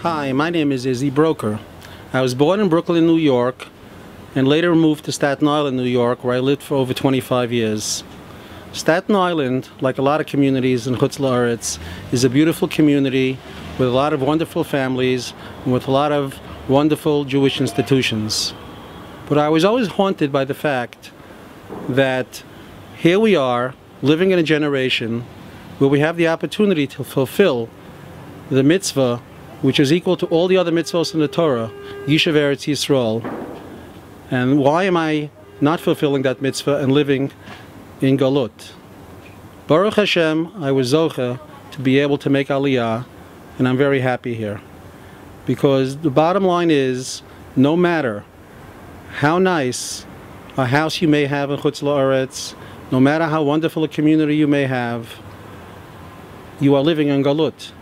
Hi, my name is Izzy Broker. I was born in Brooklyn, New York, and later moved to Staten Island, New York, where I lived for over 25 years. Staten Island, like a lot of communities in Chutz La'aretz, is a beautiful community with a lot of wonderful families and with a lot of wonderful Jewish institutions. But I was always haunted by the fact that here we are, living in a generation where we have the opportunity to fulfill the mitzvah, which is equal to all the other mitzvahs in the Torah, Yishuv Eretz Yisrael. And why am I not fulfilling that mitzvah and living in Galut? Baruch Hashem, I was zocheh to be able to make Aliyah, and I'm very happy here. Because the bottom line is, no matter how nice a house you may have in Chutz La'aretz, no matter how wonderful a community you may have, you are living in Galut.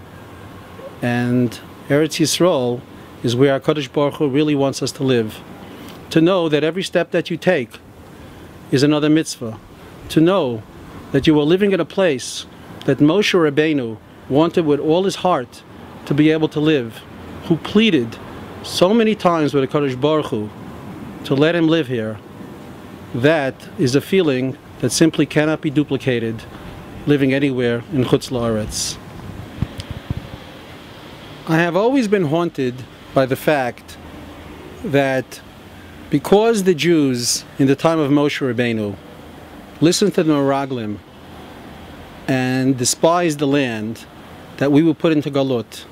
And Eretz Yisrael is where HaKadosh Baruch Hu really wants us to live. To know that every step that you take is another mitzvah. To know that you are living in a place that Moshe Rabbeinu wanted with all his heart to be able to live, who pleaded so many times with HaKadosh Baruch Hu to let him live here. That is a feeling that simply cannot be duplicated living anywhere in Chutz La'aretz. I have always been haunted by the fact that because the Jews in the time of Moshe Rabbeinu listened to the Meraglim and despised the land that we were put into Galut,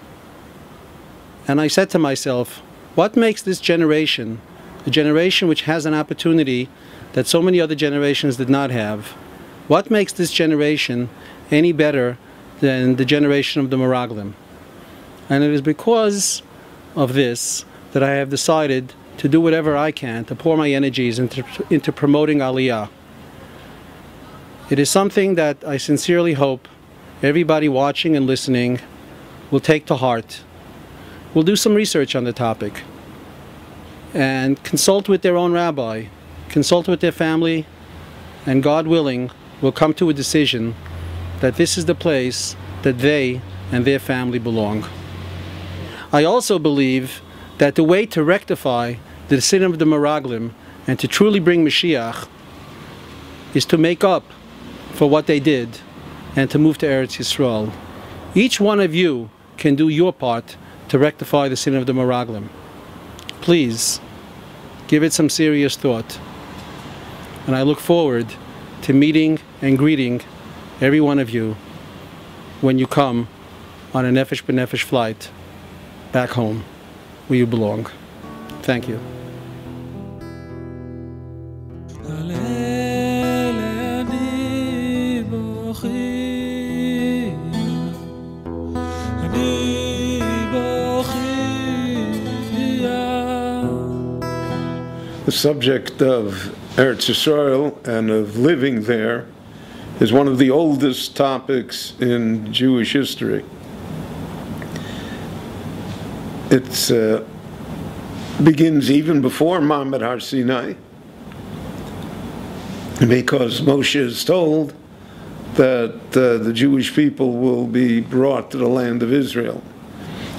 and I said to myself, what makes this generation, a generation which has an opportunity that so many other generations did not have, what makes this generation any better than the generation of the Meraglim? And it is because of this that I have decided to do whatever I can to pour my energies into promoting Aliyah. It is something that I sincerely hope everybody watching and listening will take to heart. Will do some research on the topic and consult with their own rabbi, consult with their family, and God willing, will come to a decision that this is the place that they and their family belong. I also believe that the way to rectify the sin of the Meraglim and to truly bring Mashiach is to make up for what they did and to move to Eretz Yisrael. Each one of you can do your part to rectify the sin of the Meraglim. Please, give it some serious thought. And I look forward to meeting and greeting every one of you when you come on a Nefesh B'Nefesh flight back home, where you belong. Thank you. The subject of Eretz Yisrael and of living there is one of the oldest topics in Jewish history. It begins even before Ma'amad Har Sinai, because Moshe is told that the Jewish people will be brought to the land of Israel.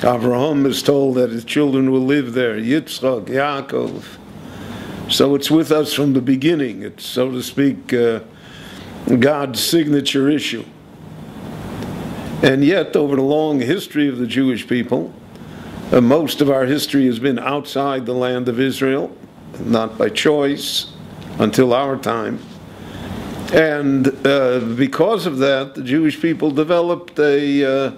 Avraham is told that his children will live there, Yitzchak, Yaakov. So it's with us from the beginning. It's, so to speak, God's signature issue. And yet, over the long history of the Jewish people, most of our history has been outside the land of Israel, not by choice, until our time. And because of that, the Jewish people developed a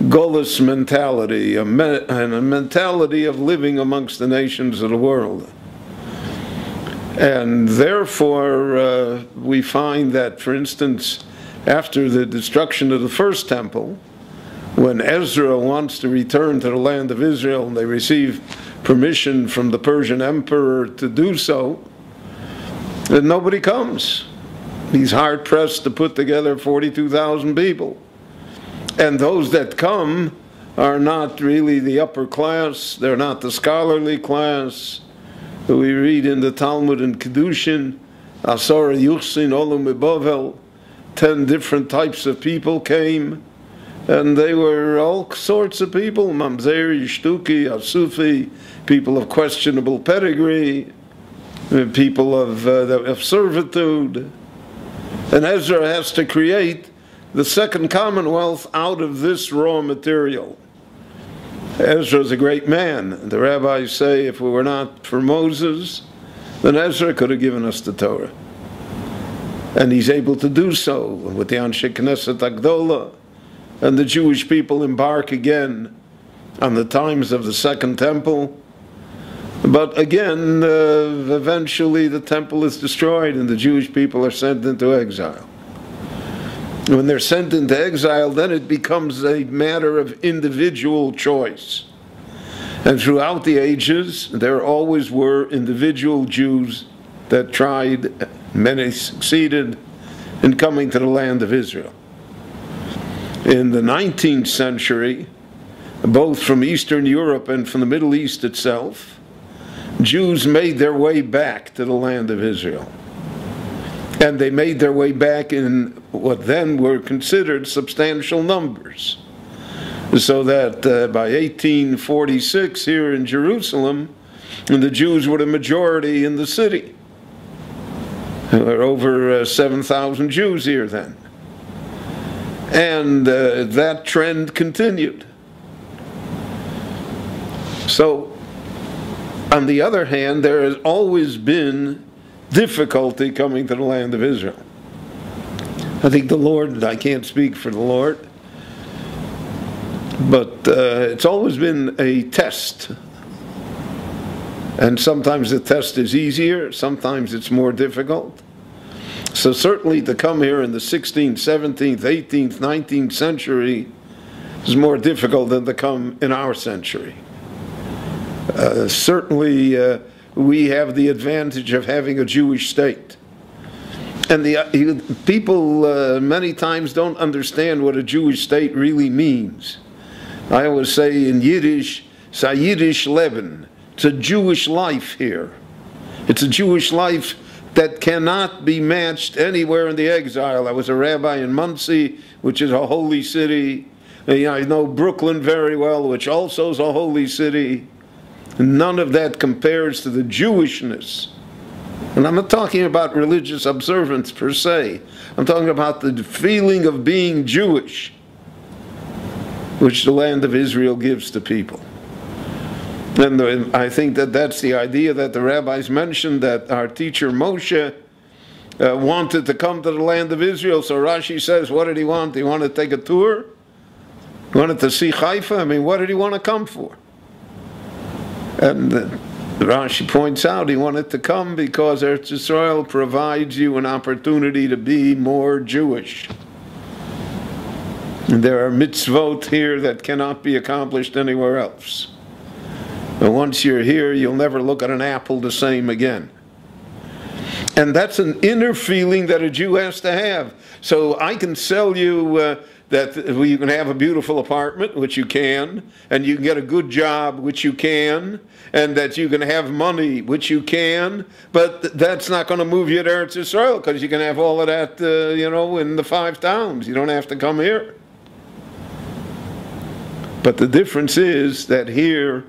Golas mentality, and a mentality of living amongst the nations of the world. And therefore, we find that, for instance, after the destruction of the first temple, when Ezra wants to return to the land of Israel and they receive permission from the Persian emperor to do so, then nobody comes. He's hard-pressed to put together 42,000 people. And those that come are not really the upper class, they're not the scholarly class. We read in the Talmud and Kedushin, Asara Yuchsin Olum Bavel, 10 different types of people came. And they were all sorts of people, Mamzer, Yishtuki, Asufi, people of questionable pedigree, people of servitude. And Ezra has to create the second commonwealth out of this raw material. Ezra is a great man. The rabbis say if we were not for Moses, then Ezra could have given us the Torah. And he's able to do so with the Anshe Knesset Geula. And the Jewish people embark again on the times of the Second Temple. But again, eventually the temple is destroyed and the Jewish people are sent into exile. When they're sent into exile, then it becomes a matter of individual choice. And throughout the ages, there always were individual Jews that tried, many succeeded, in coming to the land of Israel. In the 19th century, both from Eastern Europe and from the Middle East itself, Jews made their way back to the land of Israel. And they made their way back in what then were considered substantial numbers. So that by 1846 here in Jerusalem, the Jews were the majority in the city. There were over 7,000 Jews here then. And that trend continued. So, on the other hand, there has always been difficulty coming to the land of Israel. I think the Lord, I can't speak for the Lord, but it's always been a test. And sometimes the test is easier, sometimes it's more difficult. So certainly to come here in the 16th, 17th, 18th, 19th century is more difficult than to come in our century. Certainly we have the advantage of having a Jewish state. And the people many times don't understand what a Jewish state really means. I always say in Yiddish, it's a Yiddish Leben. It's a Jewish life here. It's a Jewish life that cannot be matched anywhere in the exile. I was a rabbi in Monsey, which is a holy city. I know Brooklyn very well, which also is a holy city. None of that compares to the Jewishness. And I'm not talking about religious observance per se. I'm talking about the feeling of being Jewish, which the land of Israel gives to people. And I think that that's the idea that the rabbis mentioned, that our teacher Moshe wanted to come to the land of Israel. So Rashi says, what did he want? He wanted to take a tour? He wanted to see Haifa? I mean, what did he want to come for? And Rashi points out he wanted to come because Eretz Yisrael provides you an opportunity to be more Jewish. And there are mitzvot here that cannot be accomplished anywhere else. And once you're here, you'll never look at an apple the same again. And that's an inner feeling that a Jew has to have. So I can sell you that you can have a beautiful apartment, which you can, and you can get a good job, which you can, and that you can have money, which you can, but that's not going to move you to Eretz Yisrael, because you can have all of that, in the 5 towns. You don't have to come here. But the difference is that here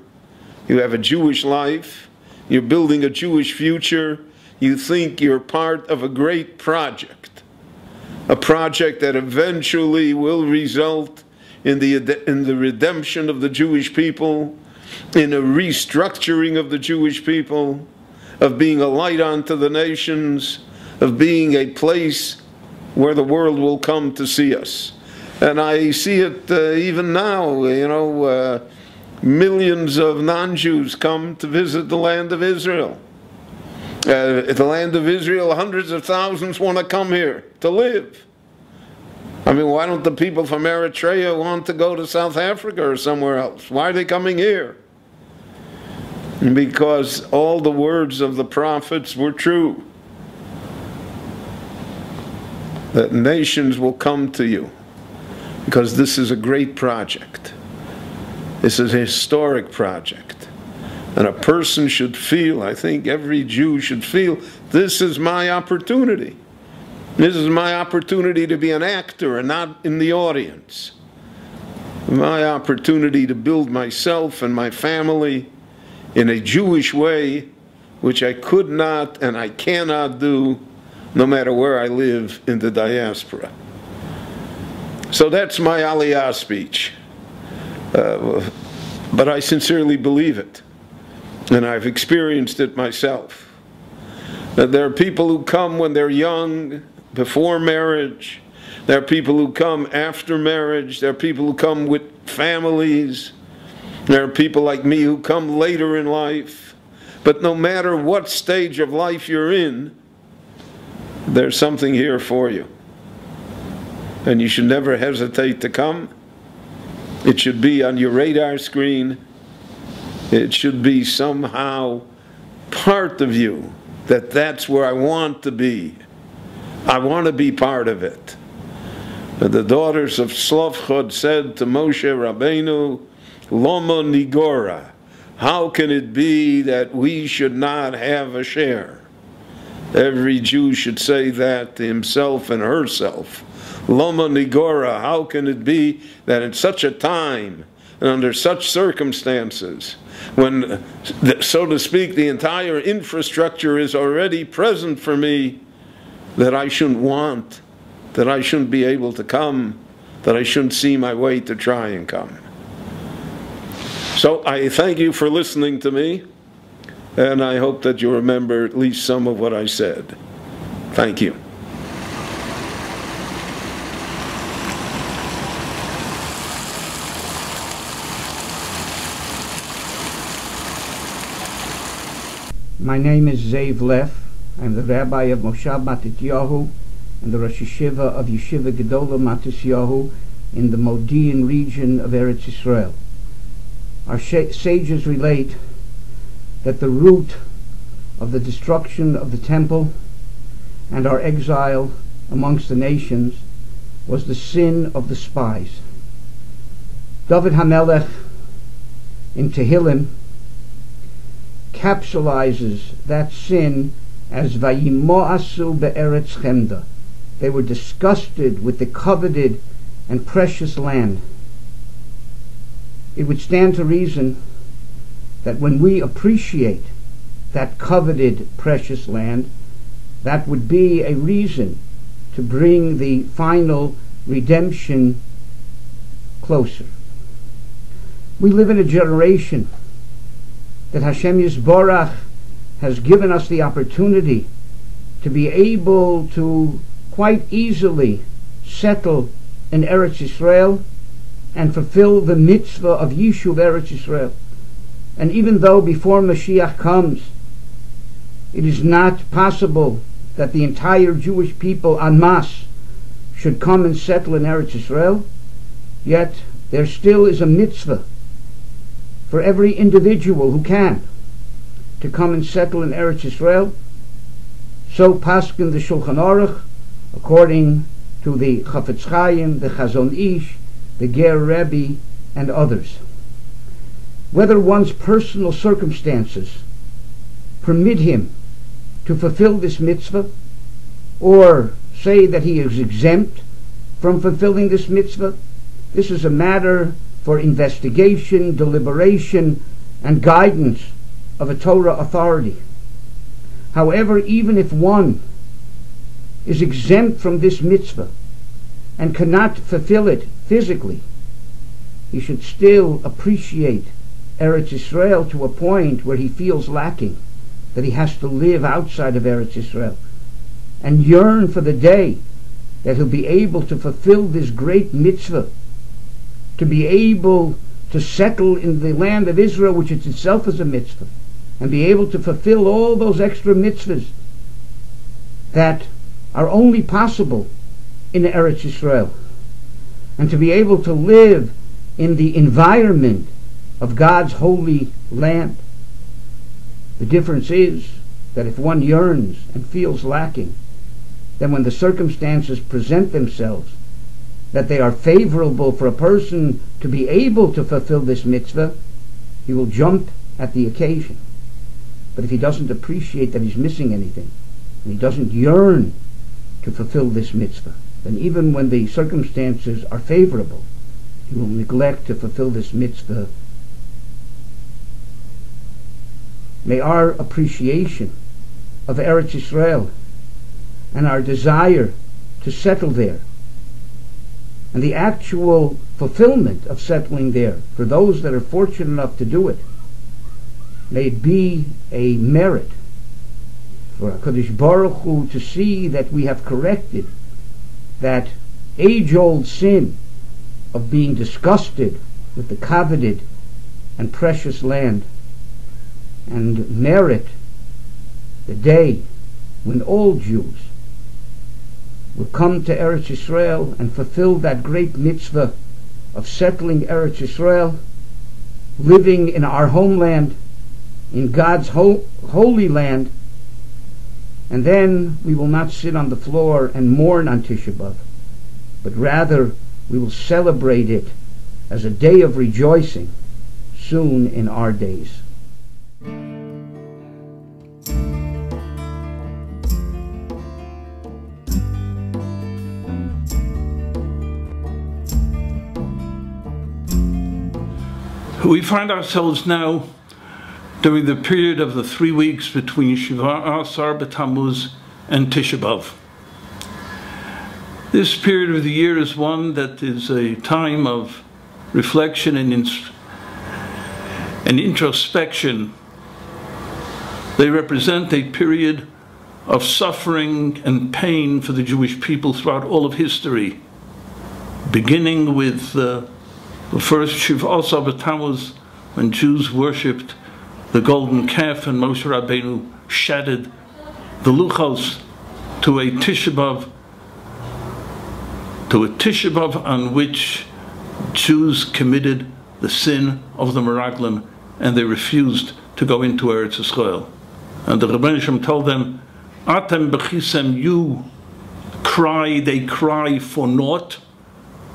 you have a Jewish life, you're building a Jewish future, you think you're part of a great project. A project that eventually will result in the redemption of the Jewish people, in a restructuring of the Jewish people, of being a light unto the nations, of being a place where the world will come to see us. And I see it even now, millions of non-Jews come to visit the land of Israel. The land of Israel, hundreds of thousands want to come here to live. I mean, why don't the people from Eritrea want to go to South Africa or somewhere else? Why are they coming here? Because all the words of the prophets were true. That nations will come to you, because this is a great project. This is a historic project. And a person should feel, I think every Jew should feel, this is my opportunity. This is my opportunity to be an actor and not in the audience. my opportunity to build myself and my family in a Jewish way, which I could not and I cannot do no matter where I live in the diaspora. So that's my Aliyah speech. But I sincerely believe it, and I've experienced it myself. There are people who come when they're young, before marriage. There are people who come after marriage. There are people who come with families. There are people like me who come later in life. But no matter what stage of life you're in, there's something here for you. And you should never hesitate to come. It should be on your radar screen. It should be somehow part of you, that that's where I want to be. I want to be part of it. But the daughters of Slavchod said to Moshe Rabbeinu, Loma Nigora, how can it be that we should not have a share? Every Jew should say that to himself and herself. Loma Nigora, how can it be that in such a time and under such circumstances, when, so to speak, the entire infrastructure is already present for me, that I shouldn't want, that I shouldn't be able to come, that I shouldn't see my way to try and come. So I thank you for listening to me, and I hope that you remember at least some of what I said. Thank you. My name is Zev Leff. I'm the rabbi of Moshav Matityahu and the Rosh Yeshiva of Yeshiva Geula Matityahu in the Modi'in region of Eretz Yisrael. Our sages relate that the root of the destruction of the temple and our exile amongst the nations was the sin of the spies. David HaMelech in Tehillim capsulizes that sin as Vayimoasu be'eretz chemda. They were disgusted with the coveted and precious land. It would stand to reason that when we appreciate that coveted precious land, that would be a reason to bring the final redemption closer. We live in a generation that Hashem Yisborach has given us the opportunity to be able to quite easily settle in Eretz Yisrael and fulfill the mitzvah of Yishuv Eretz Yisrael. And even though before Mashiach comes, it is not possible that the entire Jewish people en masse should come and settle in Eretz Yisrael, yet there still is a mitzvah for every individual who can to come and settle in Eretz Yisrael. So paskin the Shulchan Aruch, according to the Chafetz Chaim, the Chazon Ish, the Ger Rebbe, and others. Whether one's personal circumstances permit him to fulfill this mitzvah, or say that he is exempt from fulfilling this mitzvah, this is a matter for investigation, deliberation, and guidance of a Torah authority. However, even if one is exempt from this mitzvah and cannot fulfill it physically, he should still appreciate Eretz Yisrael to a point where he feels lacking, that he has to live outside of Eretz Yisrael, and yearn for the day that he'll be able to fulfill this great mitzvah, to be able to settle in the land of Israel, which itself is a mitzvah, and be able to fulfill all those extra mitzvahs that are only possible in Eretz Yisrael, and to be able to live in the environment of God's holy land. The difference is that if one yearns and feels lacking, then when the circumstances present themselves that they are favorable for a person to be able to fulfill this mitzvah, he will jump at the occasion. But if he doesn't appreciate that he's missing anything, and he doesn't yearn to fulfill this mitzvah, then even when the circumstances are favorable, he will neglect to fulfill this mitzvah. May our appreciation of Eretz Yisrael and our desire to settle there, and the actual fulfillment of settling there for those that are fortunate enough to do it, may it be a merit for HaKadosh Baruch Hu to see that we have corrected that age-old sin of being disgusted with the coveted and precious land, and merit the day when all Jews will come to Eretz Yisrael and fulfill that great mitzvah of settling Eretz Yisrael, living in our homeland, in God's holy land, and then we will not sit on the floor and mourn on Tisha B'Av, but rather we will celebrate it as a day of rejoicing soon in our days. We find ourselves now during the period of the 3 weeks between Shiva Asar B'Tammuz and Tisha B'Av. This period of the year is one that is a time of reflection and introspection. They represent a period of suffering and pain for the Jewish people throughout all of history, beginning with the first Shiva Asar B'Tammuz, when Jews worshipped the golden calf and Moshe Rabbeinu shattered the luchos, to a Tisha B'Av on which Jews committed the sin of the Meraglim and they refused to go into Eretz Yisrael. And the Rebbeinu Shem told them, Atem b'chisem, you cry, they cry for naught,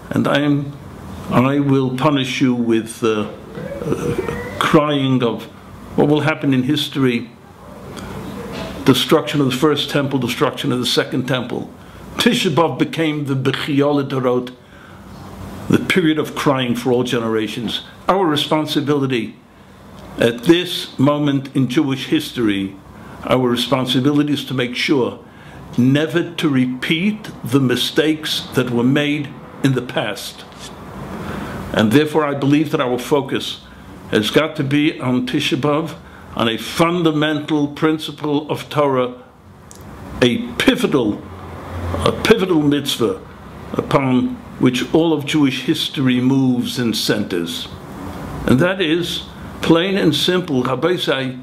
and I will punish you with crying of what will happen in history: destruction of the first temple, destruction of the second temple. Tisha B'Av became the Bechiyah L'Dorot, the period of crying for all generations. Our responsibility at this moment in Jewish history, our responsibility is to make sure never to repeat the mistakes that were made in the past. And therefore I believe that our focus has got to be on Tisha B'Av, on a fundamental principle of Torah, a pivotal mitzvah upon which all of Jewish history moves and centers. And that is, plain and simple, Rabbi say,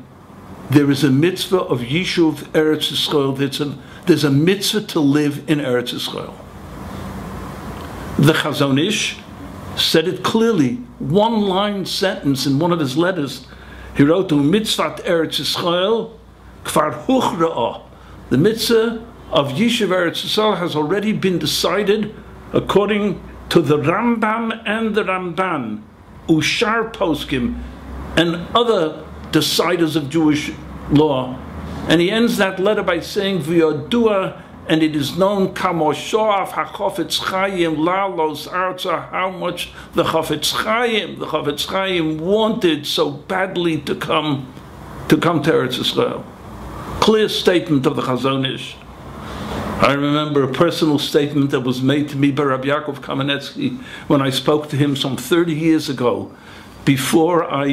there is a mitzvah of Yishuv Eretz Yisrael. There's a mitzvah to live in Eretz Yisrael. The Chazon Ish said it clearly, one-line sentence in one of his letters. He wrote, Mitzvat Eretz Yisrael kfar huchra'ah. The mitzvah of Yishuv Eretz Yisrael has already been decided according to the Rambam and the Ramban, Ushar Poskim, and other deciders of Jewish law. And he ends that letter by saying, V'yodua, and it is known kamoshoaf hachofetz chayim lalos arza, how much the Chafetz Chaim wanted so badly to come to Eretz Yisrael. Clear statement of the Chazon Ish. I remember a personal statement that was made to me by Rabbi Yaakov Kamenetsky when I spoke to him some 30 years ago, before I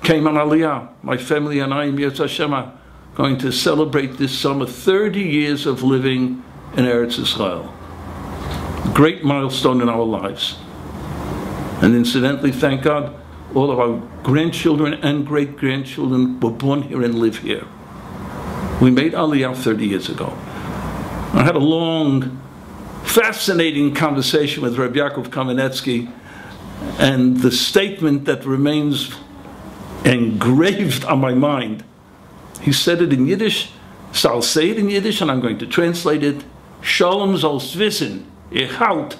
came on Aliyah. My family and I, Yetz Hashem, are going to celebrate this summer 30 years of living in Eretz Yisrael. Great milestone in our lives. And incidentally, thank God, all of our grandchildren and great-grandchildren were born here and live here. We made Aliyah 30 years ago. I had a long, fascinating conversation with Rabbi Yaakov Kamenetsky, and the statement that remains engraved on my mind, he said it in Yiddish, so I'll say it in Yiddish and I'm going to translate it. Shalom sollst wissen, ich halt,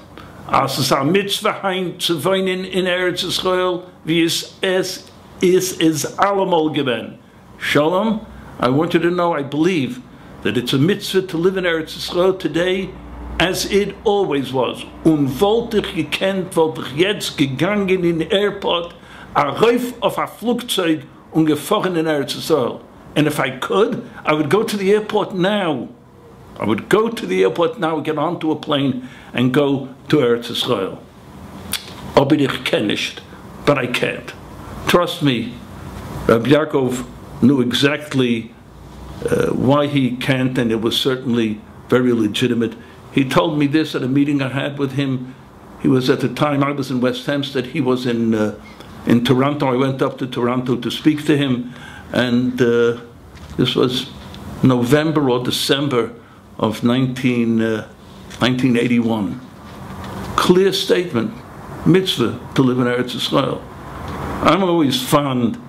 als es a mitzvah heim zu wohnen in Eretz Yisrael, wie es is allemal gewesen. Shalom, I want you to know I believe that it's a mitzvah to live in Eretz Yisrael today as it always was. Und wollte ich gekannt, wollte ich jetzt gegangen in den Airport, rauf auf ein Flugzeug und gefahren in Eretz Yisrael. And if I could, I would go to the airport now. I would go to the airport now, get onto a plane, and go to Eretz Yisrael. Aber ich kann nicht, but I can't. Trust me, Rabbi Yaakov knew exactly why he can't, and it was certainly very legitimate. He told me this at a meeting I had with him. He was at the time, I was in West Hampstead, he was in Toronto. I went up to Toronto to speak to him, and this was November or December of 1981. Clear statement, mitzvah to live in Eretz Yisrael. I'm always fond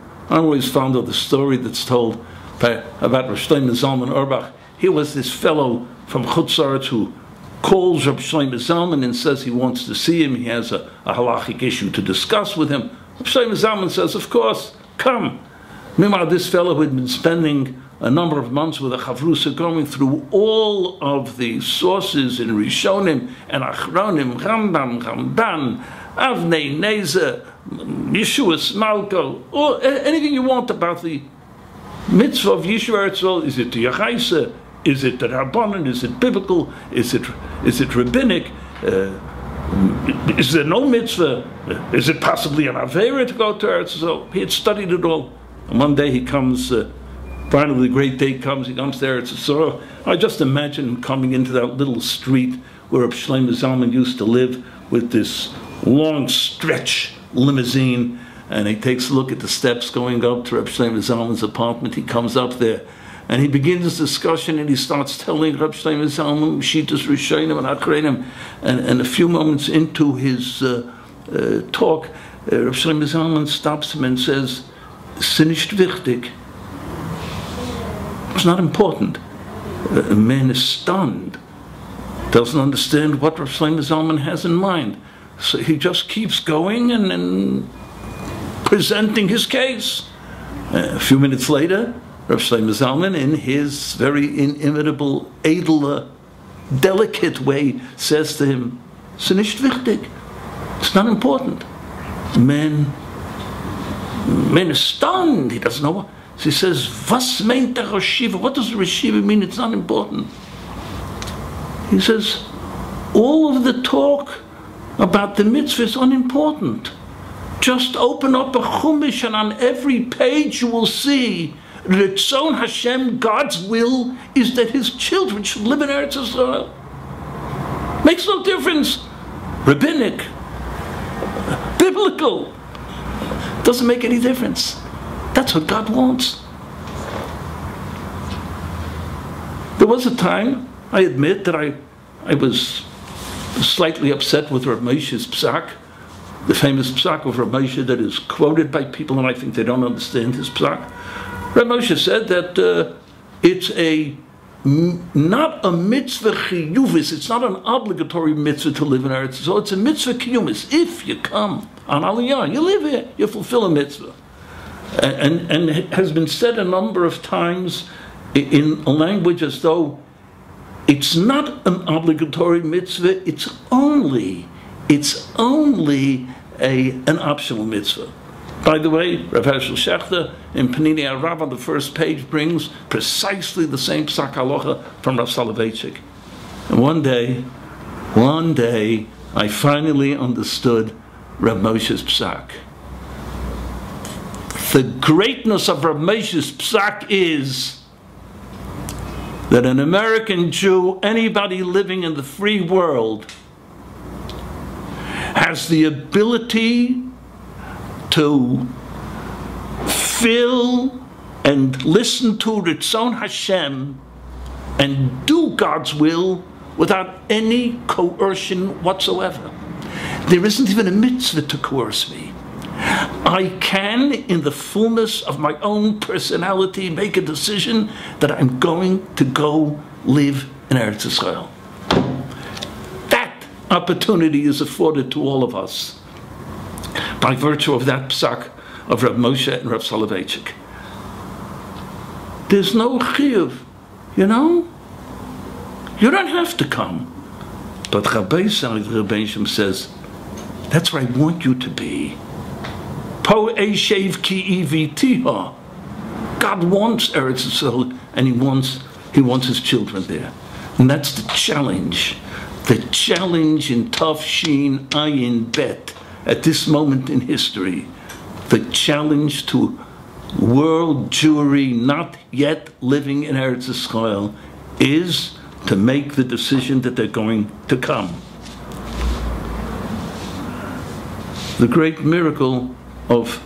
of the story that's told about Rav Shlomo Zalman Auerbach. Here was this fellow from Chutz La'aretz who calls Rav Shlomo Zalman and says he wants to see him. He has a halachic issue to discuss with him. Rav Shlomo Zalman says, of course, come. Meanwhile, this fellow who had been spending a number of months with a chavrusa, going through all of the sources in Rishonim and Achronim, Rambam, Ramban, Avnei Nezer, Yeshua Smalko, or anything you want about the mitzvah of Yeshua Eretz Yisrael. Is it the Yachaisa? Is it the Rabbanan? Is it biblical? Is it rabbinic? Is there no mitzvah? Is it possibly an Aveira to go to Eretz Yisrael? He had studied it all. And one day he comes, finally the great day comes, he comes there, Eretz Yisrael. I just imagine him coming into that little street where Reb Shlomo Zalman used to live with this long stretch limousine, and he takes a look at the steps going up to Reb Shlomo Zalman's apartment. He comes up there, and he begins his discussion, and he starts telling Reb Shlomo Zalman, Shitas Rishonim and Achreinim, and a few moments into his talk, Reb Shlomo Zalman stops him and says, "Es ist nicht wichtig. It's not important." A man is stunned, doesn't understand what Rav Shlomo Zalman has in mind. So he just keeps going and presenting his case. A few minutes later, Rav Shlomo Zalman, in his very inimitable, edler, delicate way, says to him, "Es ist nicht wichtig. It's not important." Man is stunned. He doesn't know what. So he says, "Was meint der Rashiva? What does the Rashiva mean? It's not important." He says, "All of the talk about the mitzvah is unimportant. Just open up a chumash, and on every page you will see Ritzon Hashem, God's will, is that His children should live in Eretz Yisrael. Makes no difference. Rabbinic, biblical, doesn't make any difference. That's what God wants." There was a time, I admit, that I was slightly upset with Rav Moshe's psak, the famous psak of Rav Moshe that is quoted by people, and I think they don't understand his psak. Rav Moshe said that it's not a mitzvah chiyuvis, it's not an obligatory mitzvah to live in Eretz Yisrael, it's a mitzvah kiyumis. If you come on Aliyah, you live here, you fulfill a mitzvah. And it has been said a number of times in a language as though it's not an obligatory mitzvah, it's only an optional mitzvah. By the way, Rav Hershel Shechter in Panini Arav on the first page brings precisely the same psak halacha from Rav Soloveitchik. And one day, I finally understood Rav Moshe's psak. The greatness of Rav Moshe's psak is that an American Jew, anybody living in the free world, has the ability to feel and listen to Ritzon Hashem and do God's will without any coercion whatsoever. There isn't even a mitzvah to coerce me. I can, in the fullness of my own personality, make a decision that I'm going to go live in Eretz Yisrael. That opportunity is afforded to all of us by virtue of that psak of Rav Moshe and Rav Soloveitchik. There's no chiyuv, you know? You don't have to come. But Rabbi Shem says, that's where I want you to be. Po Eshev ki ivitiha. God wants Eretz Yisrael, and He wants His children there. And that's the challenge. The challenge in Tav Shin Ayin Bet, at this moment in history, the challenge to world Jewry not yet living in Eretz Yisrael is to make the decision that they're going to come. The great miracle of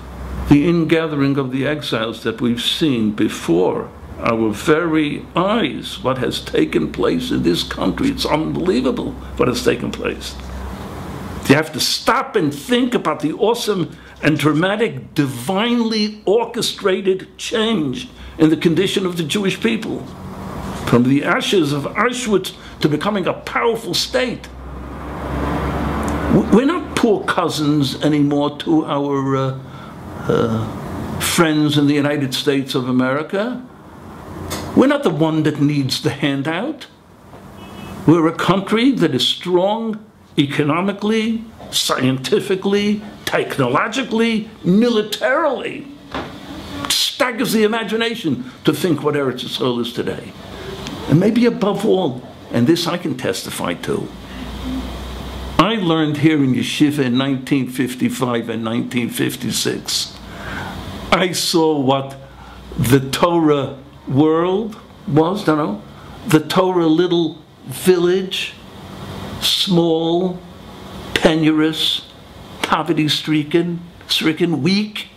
the ingathering of the exiles that we've seen before our very eyes, what has taken place in this country. It's unbelievable what has taken place. You have to stop and think about the awesome and dramatic, divinely orchestrated change in the condition of the Jewish people. From the ashes of Auschwitz to becoming a powerful state. We're not poor cousins anymore to our friends in the United States of America. We're not the one that needs the handout. We're a country that is strong economically, scientifically, technologically, militarily. It staggers the imagination to think what Eretz Yisrael is today. And maybe above all, and this I can testify to, I learned here in Yeshiva in 1955 and 1956. I saw what the Torah world was, the Torah little village, small, penurious, poverty-stricken, weak.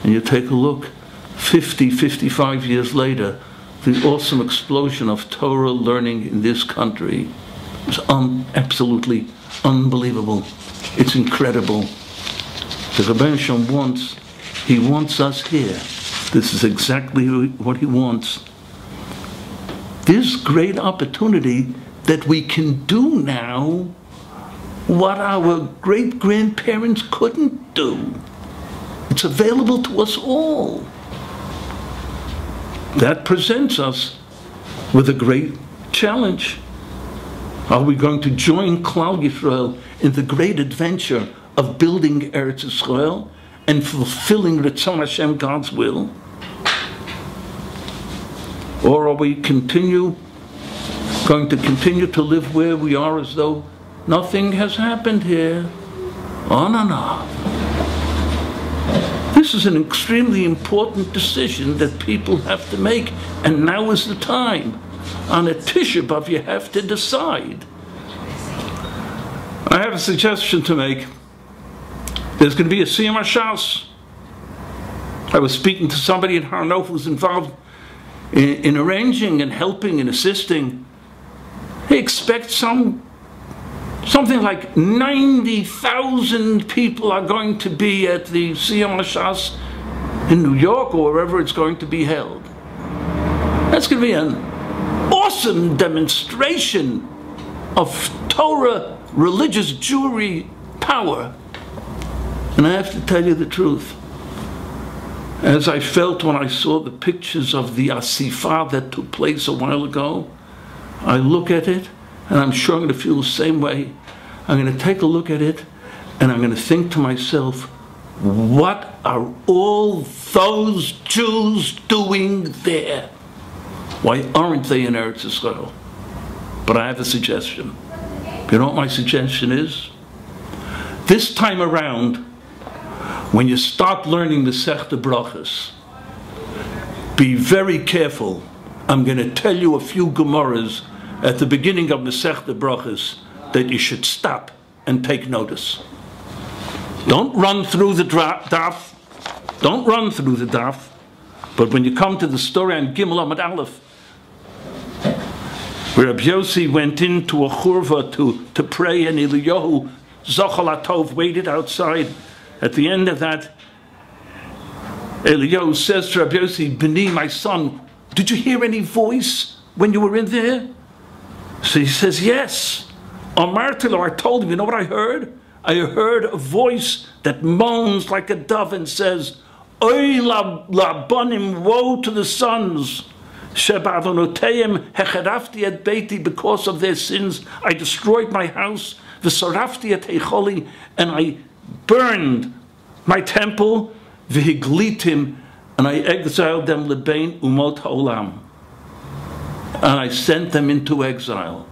And you take a look, 50, 55 years later, the awesome explosion of Torah learning in this country is absolutely unbelievable. It's incredible. The Rebbe Shem he wants us here. This is exactly what he wants. This great opportunity that we can do now what our great-grandparents couldn't do. It's available to us all. That presents us with a great challenge. Are we going to join Klal Yisrael in the great adventure of building Eretz Yisrael and fulfilling Ritzon Hashem, God's will? Or are we going to continue to live where we are as though nothing has happened here? On and on. This is an extremely important decision that people have to make, and now is the time. On a Tisha B'Av, you have to decide. I have a suggestion to make. There's going to be a Siyum HaShas. I was speaking to somebody in Har Nof who's involved in arranging and helping and assisting. He expects something like 90,000 people are going to be at the Siyum HaShas in New York or wherever it's going to be held. That's going to be an awesome demonstration of Torah, religious Jewry power. And I have to tell you the truth. As I felt when I saw the pictures of the Asifah that took place a while ago, I look at it, and I'm sure I'm going to feel the same way. I'm going to take a look at it, and I'm going to think to myself, what are all those Jews doing there? Why aren't they in Eretz Yisrael? But I have a suggestion. You know what my suggestion is? This time around, when you start learning the Masechta Brachos, be very careful. I'm going to tell you a few Gemaras at the beginning of the Masechta Brachos that you should stop and take notice. Don't run through the daf. Don't run through the daf. But when you come to the story on Gimel Amud Aleph, where Rabbi Yossi went into a churva to pray, and Eliyahu Zochal Atov waited outside. At the end of that, Eliyahu says to Rabbi Yossi, B'ni, my son, did you hear any voice when you were in there? So he says, yes. Amartilo, I told him, you know what I heard? I heard a voice that moans like a dove and says, Oy labanim, woe to the sons. Sheba'avonotayim hecharafti et beiti, because of their sins I destroyed my house. V'sarafti et heicholi, and I burned my temple. V'higlitim, and I exiled them lebein umot ha'olam, and I sent them into exile.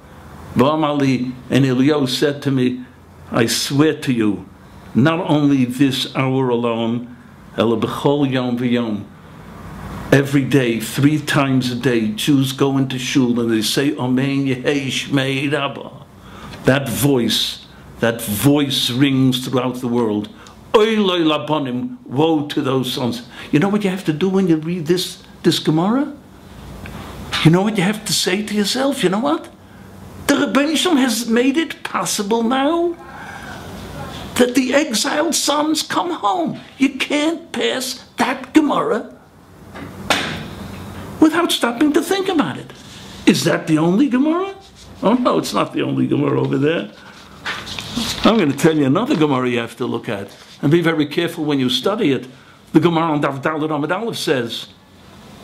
V'amali, and Eliyahu said to me, I swear to you, not only this hour alone, ela b'chol yom v'yom, every day, 3 times a day, Jews go into shul and they say, Amen Yehei Shmei Rabbah. That voice rings throughout the world. Oy loy labonim, woe to those sons. You know what you have to do when you read this Gemara? You know what you have to say to yourself? You know what? The Rebbeinu Shalom has made it possible now that the exiled sons come home. You can't pass that Gemara without stopping to think about it. Is that the only Gemara? Oh no, it's not the only Gemara over there. I'm going to tell you another Gemara you have to look at. And be very careful when you study it. The Gemara on Daf Daled Amud Aleph says,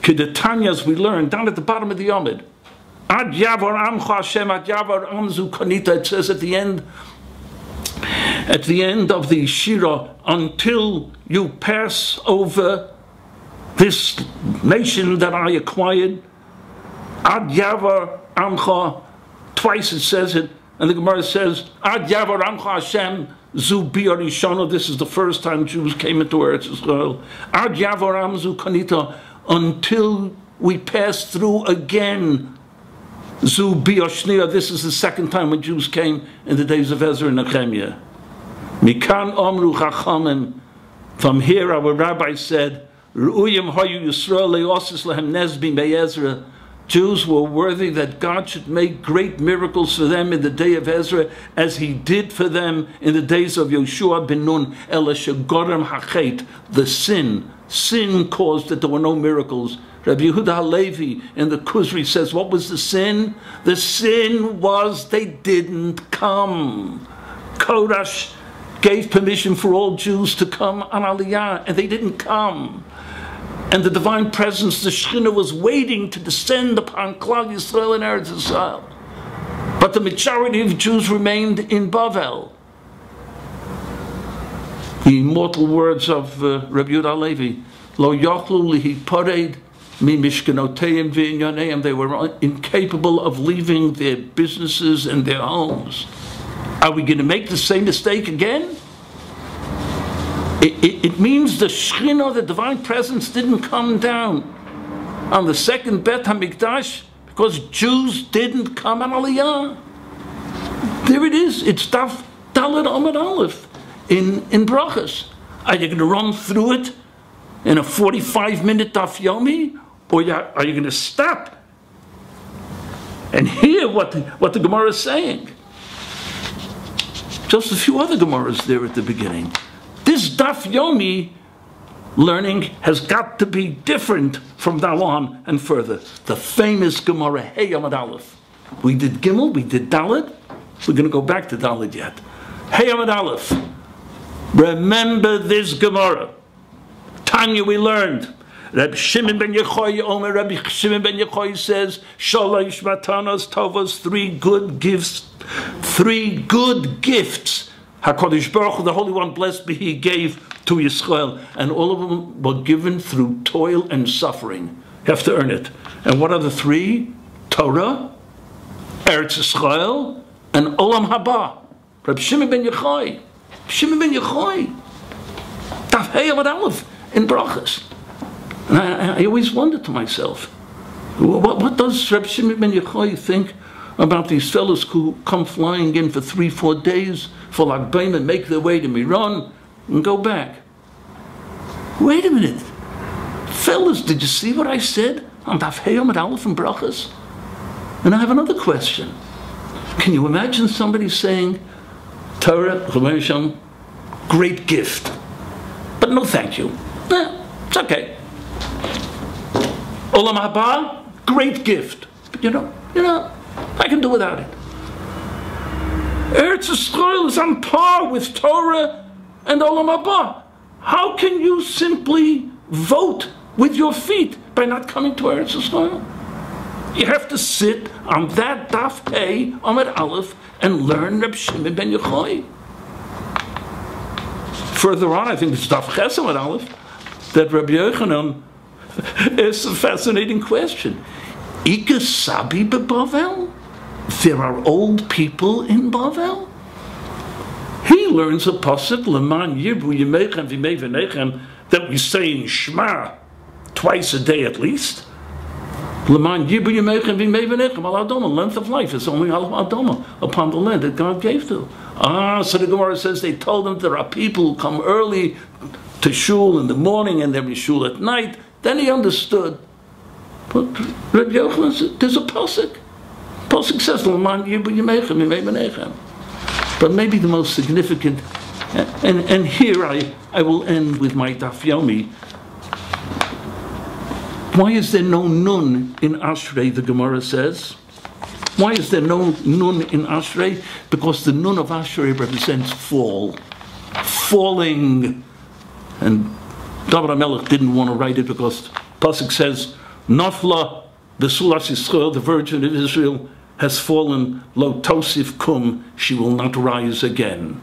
Kedetanya, as we learned, down at the bottom of the Amud, Ad Yavar Amcha Hashem, Ad Yavar Amzu Kanita, it says at the end of the Shira, until you pass over this nation that I acquired, Ad Yavar Amcha, twice it says it, and the Gemara says, Ad Yavar Amcha Hashem, Zu Biyar Yishana, this is the first time Jews came into Eretz Yisrael. Ad Yavar Amzu Kanita, until we pass through again. Zu Biyar Shnia, this is the second time when Jews came in the days of Ezra and Nehemiah. Mikan Omru Chachamim, from here our rabbi said, Ru'uyim Hayu Yisrael Le'osis Lehem Nezbi Me'ezra, Jews were worthy that God should make great miracles for them in the day of Ezra, as he did for them in the days of Yoshua ben Nun. Ela shegoram hachet, the sin caused that there were no miracles. Rabbi Yehuda Halevi in the Kuzri says, what was the sin? The sin was they didn't come. Korash gave permission for all Jews to come on Aliyah, and they didn't come. And the divine presence, the Shekhinah, was waiting to descend upon Klal Yisrael and Eretz Yisrael. But the majority of Jews remained in Bavel. The immortal words of Rabbi Yehuda Halevi, Lo yochlu lihipared mi mishkanoteim v'inyaneim, they were incapable of leaving their businesses and their homes. Are we going to make the same mistake again? It means the Shekhinah, the divine presence, didn't come down on the second Bet HaMikdash because Jews didn't come on Aliyah. There it is. It's Daf Daled Amud Aleph in Brachas. Are you going to run through it in a 45-minute Daf Yomi, or are you going to stop and hear what the Gemara is saying? Just a few other Gemaras there at the beginning. This Daf Yomi learning has got to be different from now on and further. The famous Gemara, Hey Amud Aleph. We did Gimel, we did Daled. We're going to go back to Daled yet. Hey Amud Aleph. Remember this Gemara. Tanya, we learned. Rabbi Shimon ben Yochai Omer, Rabbi Shimon ben Yochai says, Shalosh Matanos Tovos, 3 good gifts. 3 good gifts. HaKadosh Baruch Hu, the Holy One, blessed be He, gave to Yisrael, and all of them were given through toil and suffering. You have to earn it. And what are the 3? Torah, Eretz Yisrael, and Olam Haba. Rabbi Shimon ben Yochai. Shimon ben Yochai. Daf Hey Amud Aleph in Brachas. And I always wonder to myself, what does Rabbi Shimon ben Yochai think about these fellows who come flying in for 3-4 days for Lag B'Omer and make their way to Miran and go back? Wait a minute. Fellas, did you see what I said on Daf Hey Amud Aleph and Brachas? And I have another question. Can you imagine somebody saying, Torah, great gift, but no thank you. It's okay. Olam Haba, great gift, but you know, I can do without it. Eretz Yisrael is on par with Torah and Olam Haba. How can you simply vote with your feet by not coming to Eretz Yisrael? You have to sit on that Daf Hey Amud Aleph and learn Reb Shimon ben Yochai. Further on, I think it's Daf Ches Amud Aleph, that Rabbi Yochanan is a fascinating question. Ika Sabi beBavel? There are old people in Bavel? He learns a pasuk, Leman Yirbu Yimechem V'mei V'nechem, that we say in Shema twice a day at least. Leman Yirbu Yimechem V'mei V'nechem Al Adoma. Length of life is only Al Adoma, upon the land that God gave to. So the Gemara says they told him there are people who come early to shul in the morning and they're in shul at night. Then he understood. But Rabbi Yochanan said, there's a pasuk. Pasuk says, Leman Yirbu Yimechem V'mei V'nechem. But maybe the most significant, and here I will end with my Daf Yomi. Why is there no nun in Ashrei, the Gemara says? Why is there no nun in Ashrei? Because the nun of Ashrei represents fall. Falling. And David HaMelech didn't want to write it because Pasuk says, Nafla, the Sulas Yisrael, the Virgin of Israel, has fallen, lo tosif kum, she will not rise again.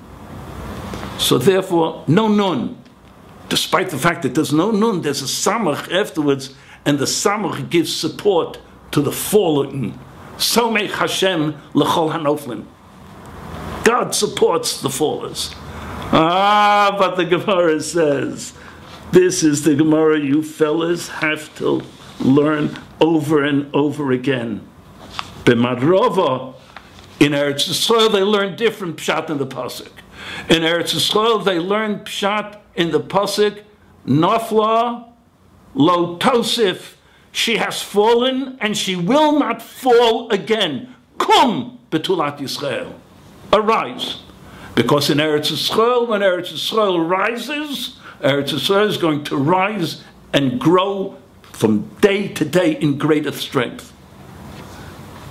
So therefore, no nun. Despite the fact that there's no nun, there's a samach afterwards, and the samach gives support to the fallen. Somech Hashem l'chol hanoflim. God supports the fallers. But the Gemara says, this is the Gemara you fellas have to learn over and over again. B'madrova, in Eretz Yisrael they learn different pshat in the pasuk. In Eretz Yisrael they learn pshat in the pasuk, Nafla lo tosif, she has fallen and she will not fall again. Kum betulat Yisrael, arise. Because in Eretz Yisrael, when Eretz Yisrael rises, Eretz Yisrael is going to rise and grow from day to day in greater strength.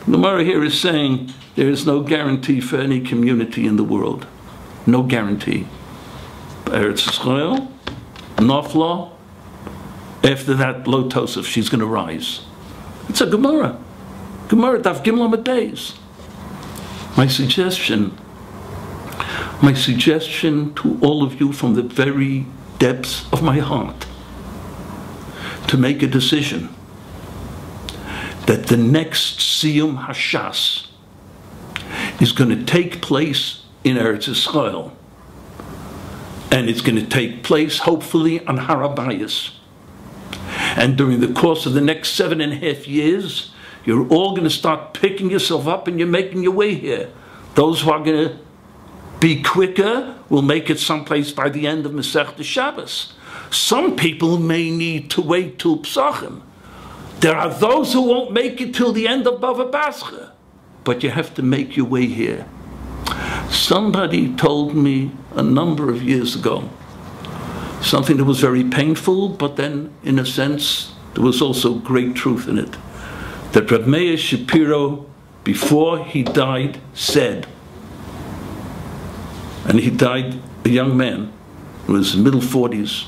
The Gemara here is saying there is no guarantee for any community in the world. No guarantee. Eretz Yisrael, Nafla, after that, Lo Tosef, she's going to rise. It's a Gemara. Gemara, Daf Gimel Amud Beis. My suggestion to all of you from the very depths of my heart, to make a decision that the next Siyum Hashas is going to take place in Eretz Yisrael, and it's going to take place hopefully on Har HaBayis. And during the course of the next 7.5 years, you're all going to start picking yourself up and you're making your way here. Those who are going to be quicker will make it someplace by the end of Masechta Shabbos. Some people may need to wait till Pesachim. There are those who won't make it till the end of Bava Basra. But you have to make your way here. Somebody told me a number of years ago something that was very painful, but then, in a sense, there was also great truth in it. That Reb Meir Shapiro, before he died, said, and he died a young man, in his middle 40s,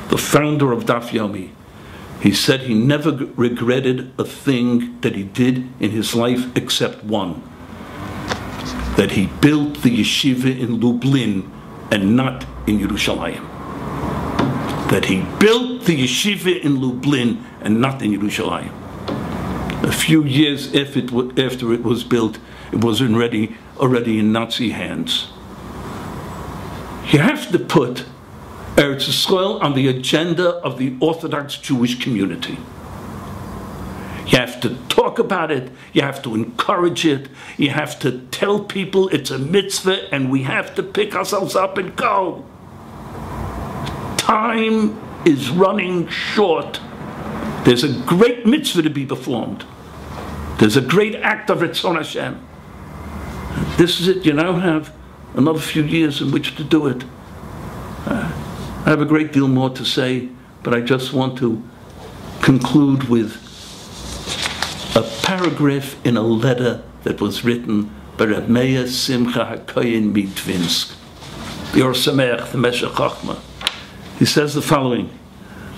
the founder of Daf Yomi. He said he never regretted a thing that he did in his life except one. That he built the yeshiva in Lublin and not in Yerushalayim. That he built the yeshiva in Lublin and not in Yerushalayim. A few years after it was built, it was already in Nazi hands. You have to put Eretz Yisrael on the agenda of the Orthodox Jewish community. You have to talk about it, you have to encourage it, you have to tell people it's a mitzvah and we have to pick ourselves up and go. Time is running short. There's a great mitzvah to be performed. There's a great act of Ritzon Hashem. This is it. You now have another few years in which to do it. I have a great deal more to say, but I just want to conclude with a paragraph in a letter that was written by Reb Meir Simcha HaKoyen Midvinsk, the Or Sameach, the Meshech Chochmah. He says the following: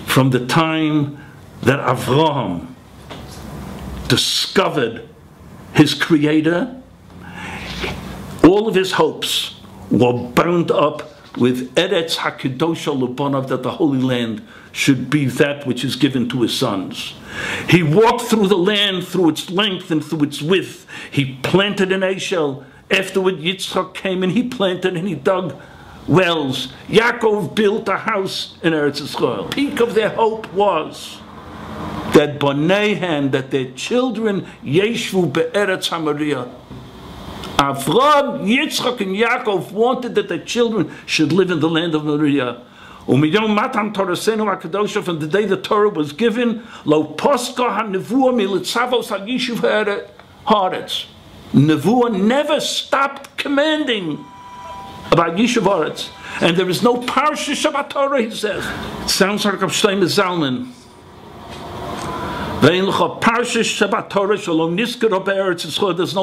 from the time that Avraham discovered his Creator, all of his hopes were bound up with Eretz HaKadosh Lubonav, that the Holy Land should be that which is given to his sons. He walked through the land, through its length and through its width. He planted an Eshel. Afterward, Yitzchak came and he planted and he dug wells. Yaakov built a house in Eretz Yisrael. The peak of their hope was that Boneihan, that their children, Yeshvu be'eretz HaMoriah. Avram, Yitzchak, and Yaakov wanted that their children should live in the land of Moriah. Umiyom matan Torasenu HaKadosh, from the day the Torah was given, lo poska ha-nevuah militzavos ha-yishuv haaretz. Nevuah never stopped commanding about Yishuv haaretz. And there is no parsha Shabbat Torah, he says. It sounds like Rav Shlomo Zalman. There's no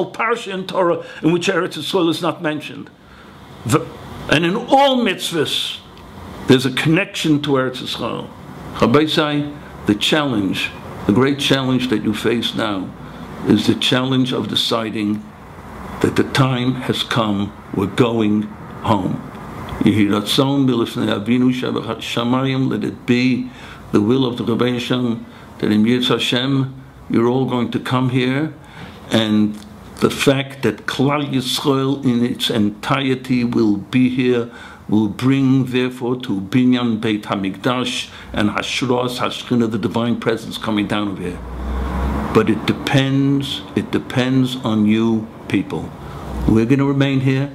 parsha in Torah in which Eretz Yisrael is not mentioned. And in all mitzvahs, there's a connection to Eretz Yisrael. Chabeisai, the challenge, the great challenge that you face now, is the challenge of deciding that the time has come, we're going home. Let it be the will of the Rebbeinu Shem, that in Yitz Hashem, you're all going to come here, and the fact that Klal Yisrael in its entirety will be here, will bring, therefore, to Binyan Beit HaMikdash and Hashros, Hashchina, the divine presence coming down over here. But it depends on you people. We're going to remain here.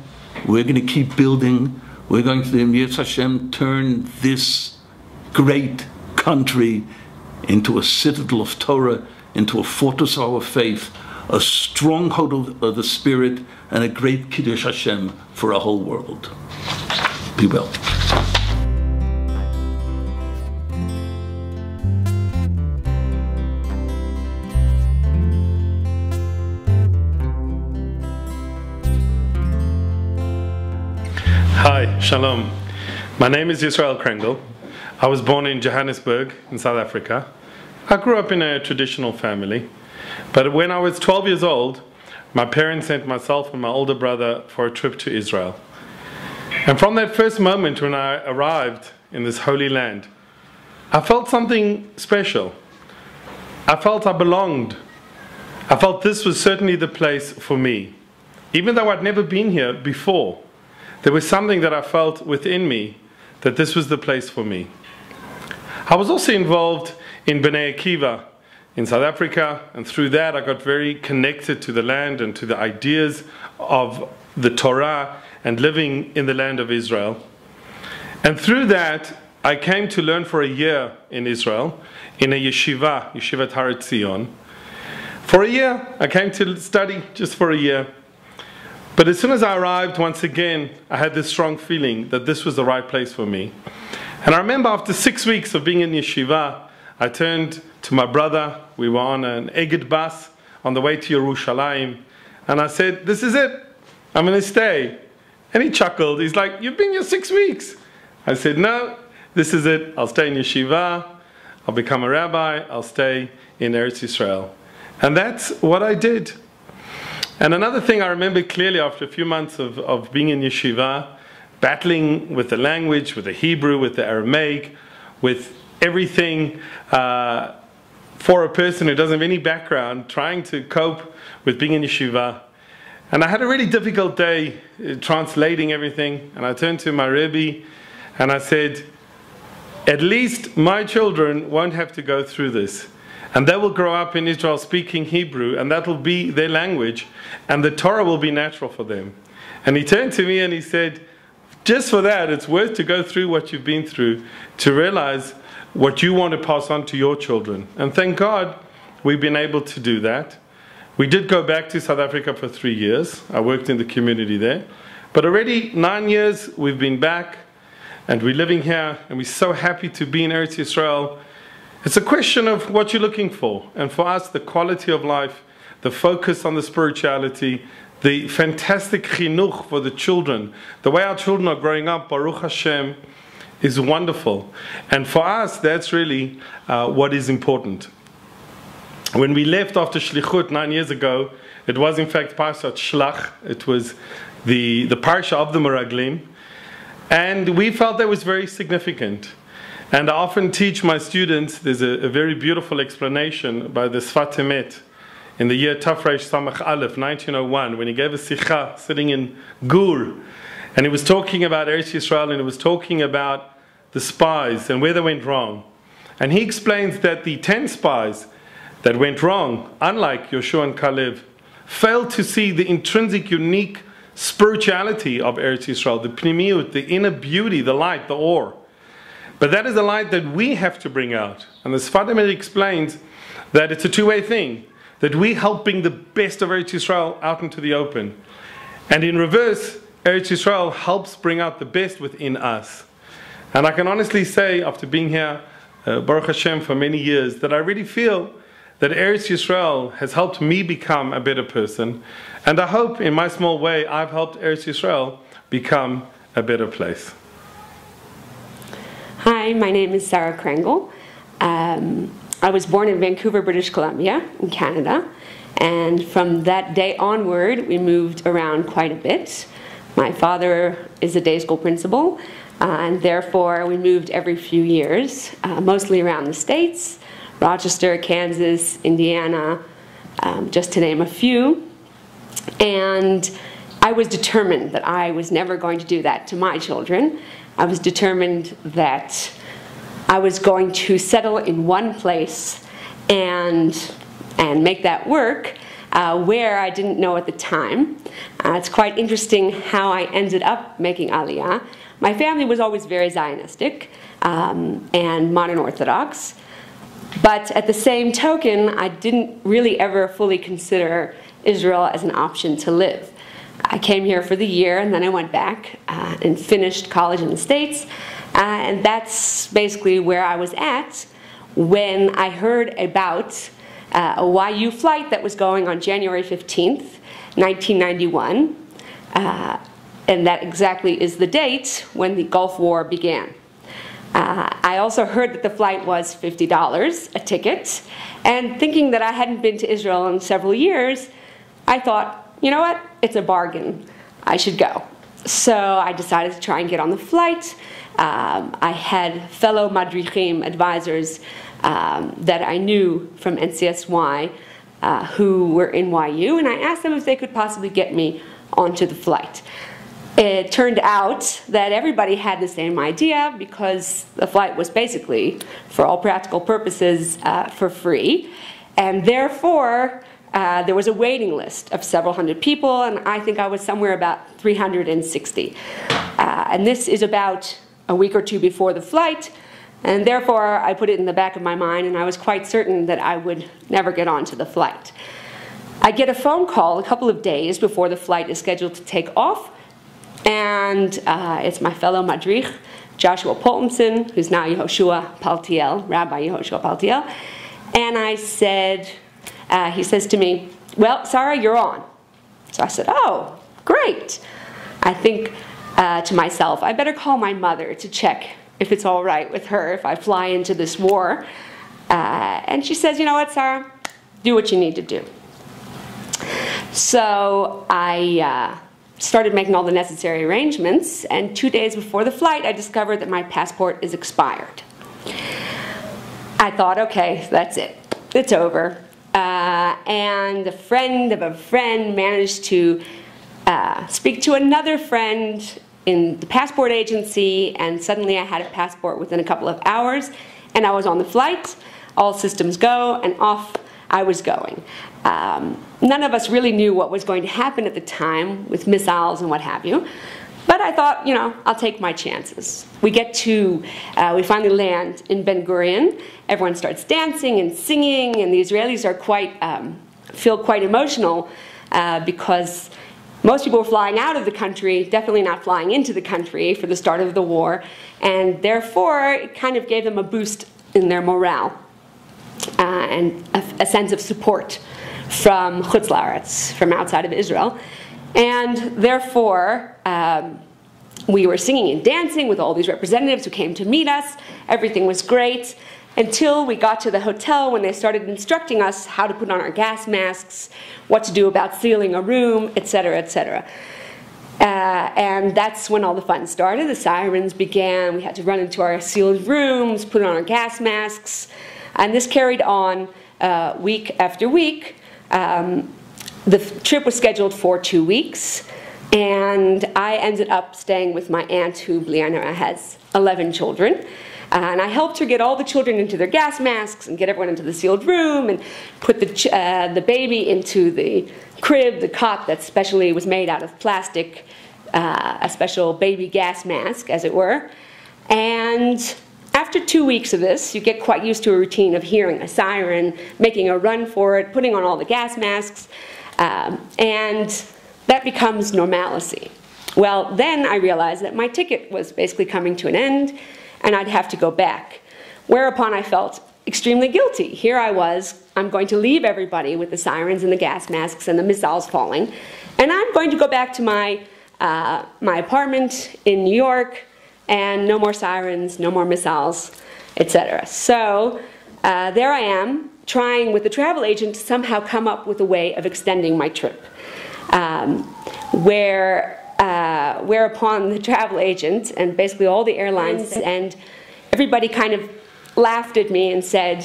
We're going to keep building. We're going to, in Yitz Hashem, turn this great country into a citadel of Torah, into a fortress of our faith, a stronghold of the Spirit, and a great Kiddush Hashem for a whole world. Be well. Hi, Shalom. My name is Yisrael Krengel. I was born in Johannesburg, in South Africa. I grew up in a traditional family. But when I was 12 years old, my parents sent myself and my older brother for a trip to Israel. And from that first moment when I arrived in this holy land, I felt something special. I felt I belonged. I felt this was certainly the place for me. Even though I'd never been here before, there was something that I felt within me that this was the place for me. I was also involved in Bnei Akiva in South Africa, and through that I got very connected to the land and to the ideas of the Torah and living in the land of Israel. And through that I came to learn for a year in Israel, in a yeshiva, Yeshivat Har Etzion. For a year, I came to study just for a year. But as soon as I arrived, once again, I had this strong feeling that this was the right place for me. And I remember after 6 weeks of being in yeshiva, I turned to my brother. We were on an Eged bus on the way to Yerushalayim. And I said, this is it. I'm going to stay. And he chuckled. He's like, you've been here 6 weeks. I said, no, this is it. I'll stay in yeshiva. I'll become a rabbi. I'll stay in Eretz Yisrael. And that's what I did. And another thing I remember clearly after a few months of being in yeshiva, battling with the language, with the Hebrew, with the Aramaic, with everything for a person who doesn't have any background, trying to cope with being in yeshiva. And I had a really difficult day translating everything. And I turned to my Rebbe and I said, at least my children won't have to go through this. And they will grow up in Israel speaking Hebrew, and that will be their language, and the Torah will be natural for them. And he turned to me and he said, just for that, it's worth to go through what you've been through to realize what you want to pass on to your children. And thank God we've been able to do that. We did go back to South Africa for 3 years. I worked in the community there. But already 9 years we've been back, and we're living here, and we're so happy to be in Eretz Yisrael. It's a question of what you're looking for. And for us, the quality of life, the focus on the spirituality, the fantastic chinuch for the children, the way our children are growing up, Baruch Hashem, is wonderful. And for us, that's really what is important. when we left after Shlichut 9 years ago, it was in fact Parshat Shlach. It was the Parsha of the Meraglim. And we felt that was very significant. And I often teach my students, there's a very beautiful explanation by the Sfat Emet in the year Tafresh Samach Aleph, 1901, when he gave a Sikha sitting in Gur. And he was talking about Eretz Yisrael, and he was talking about the spies and where they went wrong. And he explains that the 10 spies that went wrong, unlike Yoshua and Kalev, failed to see the intrinsic, unique spirituality of Eretz Yisrael, the pnimiut, the inner beauty, the light, the ore. But that is the light that we have to bring out. And the Sfat Emet explains that it's a two-way thing, that we help bring the best of Eretz Yisrael out into the open. And in reverse, Eretz Yisrael helps bring out the best within us. And I can honestly say, after being here, Baruch Hashem, for many years, that I really feel that Eretz Yisrael has helped me become a better person. And I hope, in my small way, I've helped Eretz Yisrael become a better place. Hi, my name is Sarah Krengle. I was born in Vancouver, British Columbia, in Canada. And from that day onward, we moved around quite a bit. My father is a day school principal, and therefore we moved every few years, mostly around the States, Rochester, Kansas, Indiana, just to name a few. And I was determined that I was never going to do that to my children. I was determined that I was going to settle in one place and make that work, where I didn't know at the time. It's quite interesting how I ended up making Aliyah. My family was always very Zionistic and modern Orthodox, but at the same token, I didn't really ever fully consider Israel as an option to live. I came here for the year, and then I went back and finished college in the States, and that's basically where I was at when I heard about a YU flight that was going on January 15th, 1991, and that exactly is the date when the Gulf War began. I also heard that the flight was $50 a ticket, and thinking that I hadn't been to Israel in several years, I thought, you know what, it's a bargain, I should go. So I decided to try and get on the flight. I had fellow madrichim, advisors, that I knew from NCSY who were in YU, and I asked them if they could possibly get me onto the flight. It turned out that everybody had the same idea because the flight was basically, for all practical purposes, for free, and therefore there was a waiting list of several hundred people, and I think I was somewhere about 360. And this is about a week or two before the flight, and therefore I put it in the back of my mind, and I was quite certain that I would never get onto the flight. I get a phone call a couple of days before the flight is scheduled to take off, and it's my fellow Madrich, Joshua Poltenson, who's now Yehoshua Paltiel, Rabbi Yehoshua Paltiel, and I said, he says to me, well, Sarah, you're on. So I said, oh, great. I think to myself, I better call my mother to check if it's all right with her if I fly into this war. And she says, you know what, Sarah, do what you need to do. So I started making all the necessary arrangements, and 2 days before the flight, I discovered that my passport is expired. I thought, okay, that's it. It's over. And a friend of a friend managed to speak to another friend in the passport agency, and suddenly I had a passport within a couple of hours, and I was on the flight. All systems go, and off I was going. None of us really knew what was going to happen at the time with missiles and what have you, but I thought, you know, I'll take my chances. We finally land in Ben Gurion. Everyone starts dancing and singing, and the Israelis are feel quite emotional because most people were flying out of the country, definitely not flying into the country for the start of the war, and therefore it kind of gave them a boost in their morale and a sense of support from Chutz La'aretz, from outside of Israel. And therefore, we were singing and dancing with all these representatives who came to meet us. Everything was great. until we got to the hotel when they started instructing us how to put on our gas masks, what to do about sealing a room, etc., etc. And that's when all the fun started. The sirens began. We had to run into our sealed rooms, put on our gas masks. And this carried on week after week. The trip was scheduled for 2 weeks. And I ended up staying with my aunt, who, believe it or not, has 11 children. And I helped her get all the children into their gas masks and get everyone into the sealed room and put the baby into the crib, the cot that specially was made out of plastic, a special baby gas mask, as it were. And after 2 weeks of this, you get quite used to a routine of hearing a siren, making a run for it, putting on all the gas masks, and that becomes normalcy. Well, then I realized that my ticket was basically coming to an end, and I'd have to go back. Whereupon I felt extremely guilty. Here I was, I'm going to leave everybody with the sirens and the gas masks and the missiles falling, and I'm going to go back to my apartment in New York, and no more sirens, no more missiles, etc. So there I am, trying with the travel agent to somehow come up with a way of extending my trip. Whereupon the travel agent and basically all the airlines and everybody kind of laughed at me and said,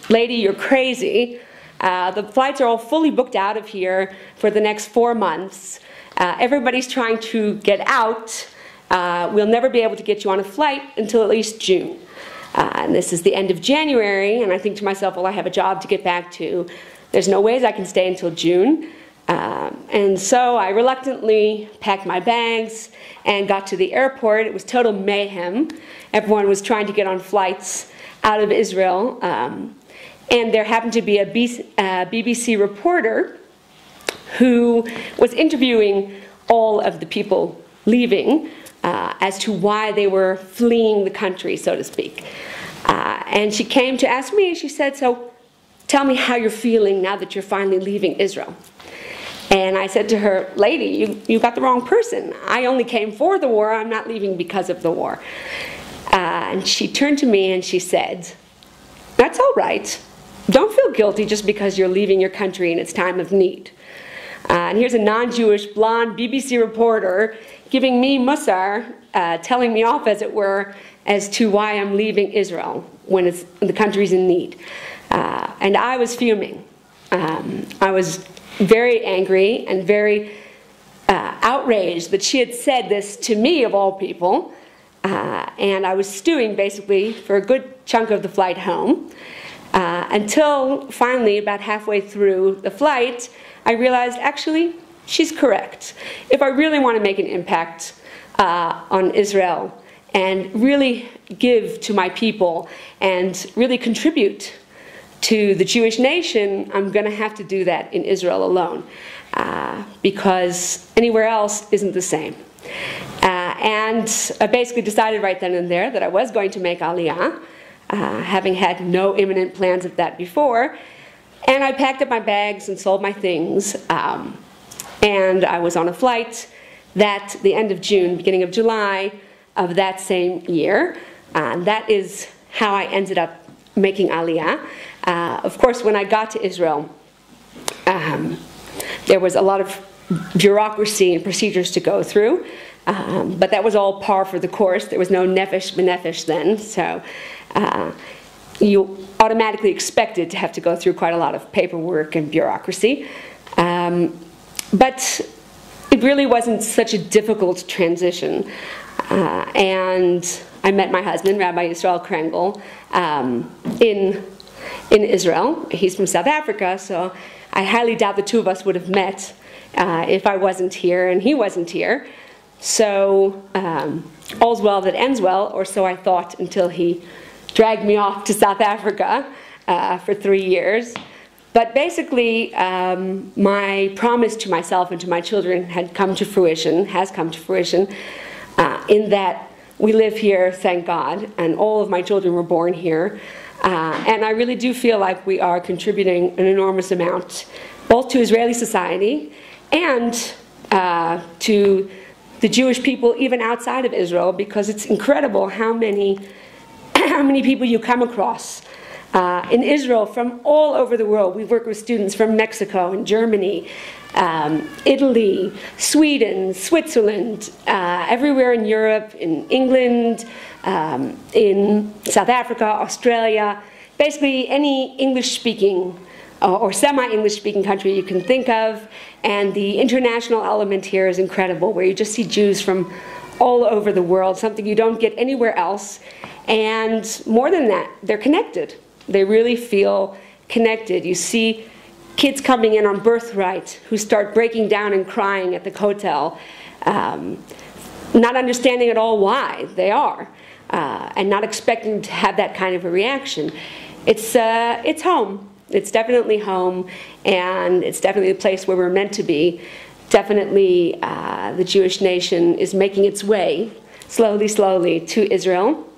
"Lady, you're crazy. The flights are all fully booked out of here for the next 4 months. Everybody's trying to get out. We'll never be able to get you on a flight until at least June." And this is the end of January, and I think to myself, well, I have a job to get back to. There's no ways I can stay until June. And so I reluctantly packed my bags and got to the airport. It was total mayhem. Everyone was trying to get on flights out of Israel. And there happened to be a BBC reporter who was interviewing all of the people leaving as to why they were fleeing the country, so to speak. And she came to ask me, she said, "So tell me how you're feeling now that you're finally leaving Israel." And I said to her, "Lady, you got the wrong person. I only came for the war. I'm not leaving because of the war." And she turned to me and she said, "That's all right. Don't feel guilty just because you're leaving your country in its time of need." And here's a non-Jewish, blonde BBC reporter giving me mussar, telling me off, as it were, as to why I'm leaving Israel when the country's in need. And I was fuming. I was very angry and very outraged that she had said this to me, of all people. And I was stewing, basically, for a good chunk of the flight home. Until finally, about halfway through the flight, I realized, actually, she's correct. If I really want to make an impact on Israel and really give to my people and really contribute to the Jewish nation, I'm going to have to do that in Israel alone, because anywhere else isn't the same. And I basically decided right then and there that I was going to make Aliyah, having had no imminent plans of that before. And I packed up my bags and sold my things. And I was on a flight that the end of June, beginning of July of that same year. That is how I ended up making Aliyah. Of course, when I got to Israel, there was a lot of bureaucracy and procedures to go through. But that was all par for the course. There was no nefesh b'nefesh then. So you automatically expected to have to go through quite a lot of paperwork and bureaucracy. But it really wasn't such a difficult transition. And I met my husband, Rabbi Yisrael Krengel, in Israel. He's from South Africa, so I highly doubt the two of us would have met if I wasn't here and he wasn't here. So all's well that ends well, or so I thought, until he dragged me off to South Africa for 3 years. But basically, my promise to myself and to my children has come to fruition, in that we live here, thank God, and all of my children were born here. And I really do feel like we are contributing an enormous amount, both to Israeli society and to the Jewish people even outside of Israel, because it's incredible how many how many people you come across in Israel from all over the world. We've worked with students from Mexico and Germany, Italy, Sweden, Switzerland, everywhere in Europe, in England, in South Africa, Australia, basically any English-speaking or semi-English-speaking country you can think of. And the international element here is incredible, where you just see Jews from all over the world, something you don't get anywhere else. And more than that, they're connected. They really feel connected. You see kids coming in on birthright who start breaking down and crying at the kotel, not understanding at all why they are, and not expecting to have that kind of a reaction. It's home. It's definitely home, and it's definitely the place where we're meant to be. Definitely the Jewish nation is making its way, slowly, slowly, to Israel,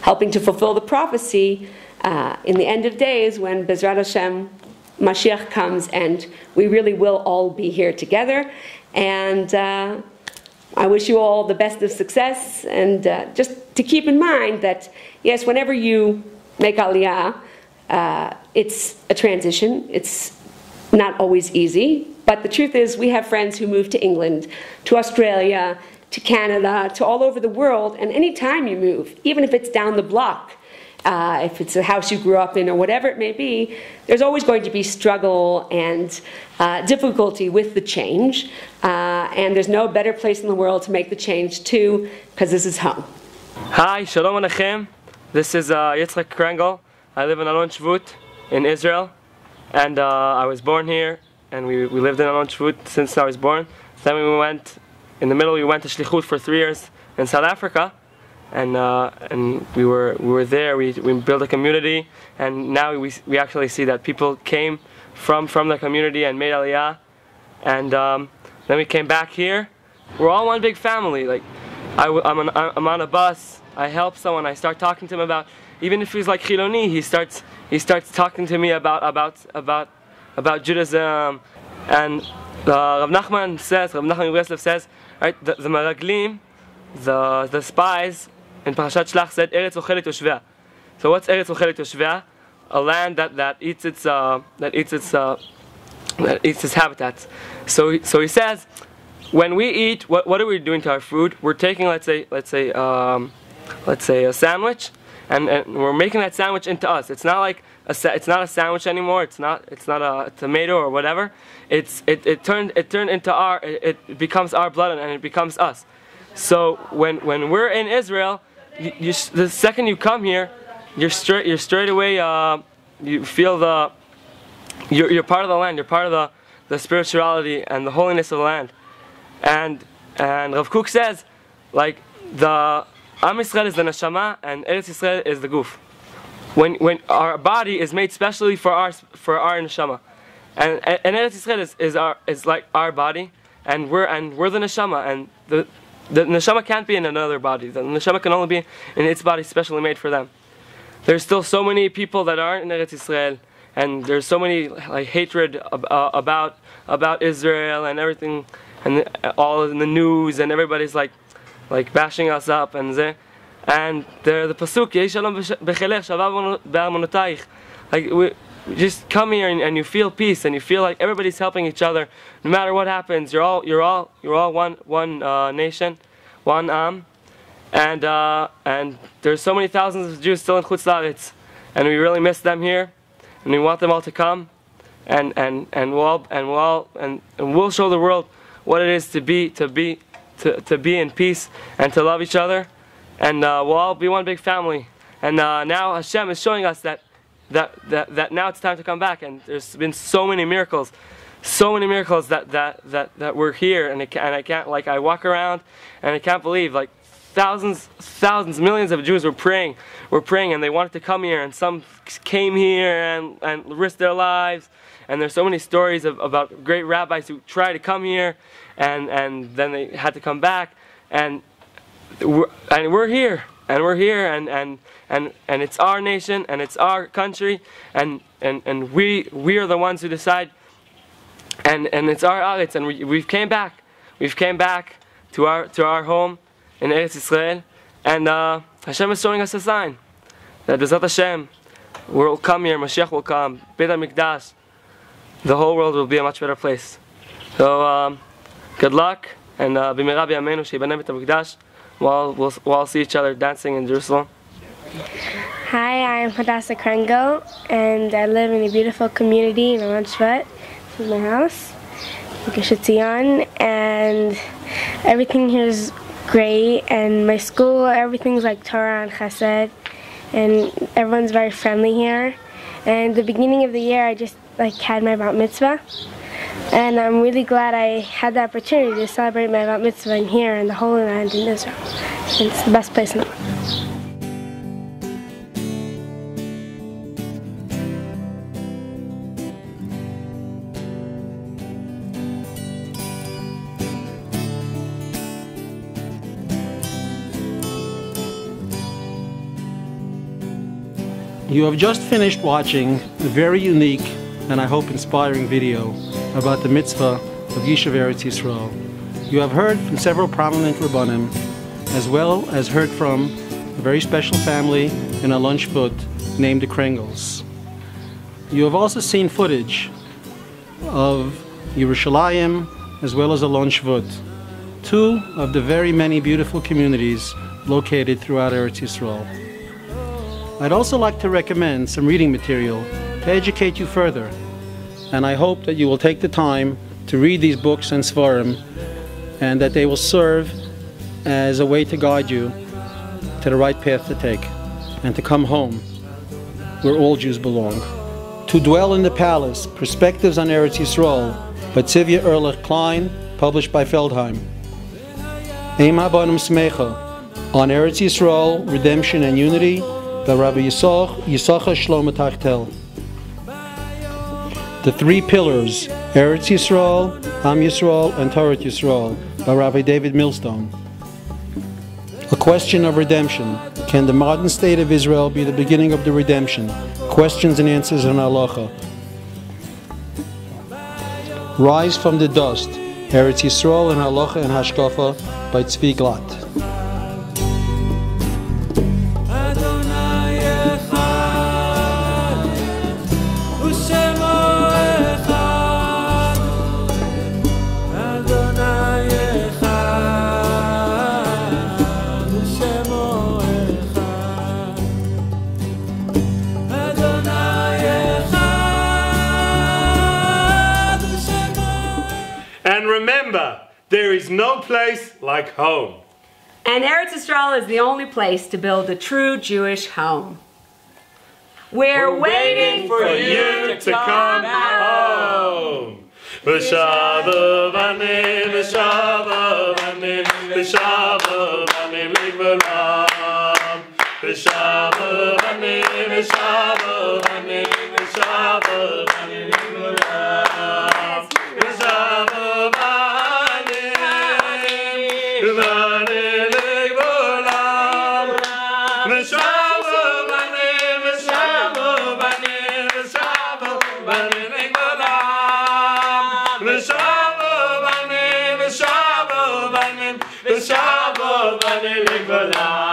helping to fulfill the prophecy in the end of days when Bezrat Hashem, Mashiach comes, and we really will all be here together. And I wish you all the best of success, and just to keep in mind that, yes, whenever you make Aliyah, it's a transition. It's not always easy, but the truth is we have friends who move to England, to Australia, to Canada, to all over the world, and any time you move, even if it's down the block, if it's a house you grew up in or whatever it may be, there's always going to be struggle and difficulty with the change, and there's no better place in the world to make the change to, because this is home. Hi, Shalom Aleichem. This is Yitzchak Krengel. I live in Alon Shvut in Israel, and I was born here, and we lived in Alon Shvut since I was born. Then we went to Shlichut for 3 years in South Africa, and we were there. We built a community, and now we actually see that people came from the community and made Aliyah, and then we came back here. We're all one big family. Like I'm on a bus. I help someone. I start talking to him about, even if he's like Chiloni, he starts talking to me about Judaism. And Rav Nachman Breslev says, right, the Meraglim, the spies in Parashat Shlach said, Eretz Ochelet Yoshvea. So what's Eretz Ochelet Yoshvea? A land that eats its habitats. So he says, when we eat, what are we doing to our food? We're taking, let's say a sandwich, and we're making that sandwich into us. It's not like it's not a sandwich anymore. It's not a tomato or whatever. It turned into it becomes our blood, and it becomes us. So when we're in Israel, the second you come here, you're straight away. You feel you're part of the land. You're part of the spirituality and the holiness of the land. And Rav Kook says, like, the Am Yisrael is the neshama and Eretz Yisrael is the guf. When our body is made specially for our neshama, and Eretz Yisrael is like our body, and we're the neshama, and the neshama can't be in another body. The neshama can only be in its body specially made for them. There's still so many people that aren't in Eretz Yisrael, and there's so many like hatred about Israel and everything, and all in the news, and everybody's like bashing us up, and the pasuk Yeh Shalom Bechelech Shavav Be'armonotayich. Like we just come here and you feel peace, and you feel like everybody's helping each other. No matter what happens, you're all one nation, one Am, and there's so many thousands of Jews still in Chutz La'aretz, and we really miss them here, and we want them all to come, and we'll show the world what it is to be in peace and to love each other, and we'll all be one big family. And now Hashem is showing us that now it's time to come back. And there's been so many miracles that we're here, and I can't, like, I walk around and I can't believe, like, thousands, millions of Jews were praying, and they wanted to come here, and some came here and risked their lives. And there's so many stories about great rabbis who tried to come here, and then they had to come back, and we're here, and it's our nation, and it's our country, and we are the ones who decide, and it's our Eretz, and we've came back to our home in Eretz Yisrael, and Hashem is showing us a sign. that B'ezrat Hashem, we'll come here, Mashiach will come, Beit HaMikdash, the whole world will be a much better place. So good luck, and b'meira b'yameinu sheyibnei Beit HaMikdash. We'll all see each other dancing in Jerusalem. Hi, I'm Hadassah Krengo, and I live in a beautiful community in Alan Shvat. This is my house, Gush Etzion, and everything here is great. And my school, everything's like Torah and Chesed, and everyone's very friendly here. And the beginning of the year, I just had my bat mitzvah, and I'm really glad I had the opportunity to celebrate my bat mitzvah in here in the Holy Land in Israel. It's the best place in the world. You have just finished watching a very unique and I hope inspiring video about the mitzvah of Yishuv Eretz Yisrael. You have heard from several prominent Rabbanim, as well as heard from a very special family in Alon Shvut named the Krengels. You have also seen footage of Yerushalayim as well as Alon Shvut, two of the very many beautiful communities located throughout Eretz Yisrael. I'd also like to recommend some reading material to educate you further, and I hope that you will take the time to read these books and Svarim, and that they will serve as a way to guide you to the right path to take, and to come home where all Jews belong. To Dwell in the Palace, Perspectives on Eretz Yisrael by Tzivya Ehrlich Klein, published by Feldheim. Eim Habanim Smecha, on Eretz Yisrael, Redemption and Unity, by Rabbi Yisachar Shlomo Tachtel. The Three Pillars, Eretz Yisrael, Am Yisrael, and Torah Yisrael, by Rabbi David Millstone. A Question of Redemption, Can the Modern State of Israel be the beginning of the redemption? Questions and Answers on Halacha. Rise from the Dust, Eretz Yisrael and Halacha and Hashkafa, by Tzvi Glatt. Remember, there is no place like home. And Eretz Yisrael is the only place to build a true Jewish home. We're waiting for you to come home. V'shava banim, v'shava banim, v'shava banim ligvolam. V'shava banim, v'shava banim, v'shava banim ligvolam. V'shava B'shava banim, v'shava banim ligvolam.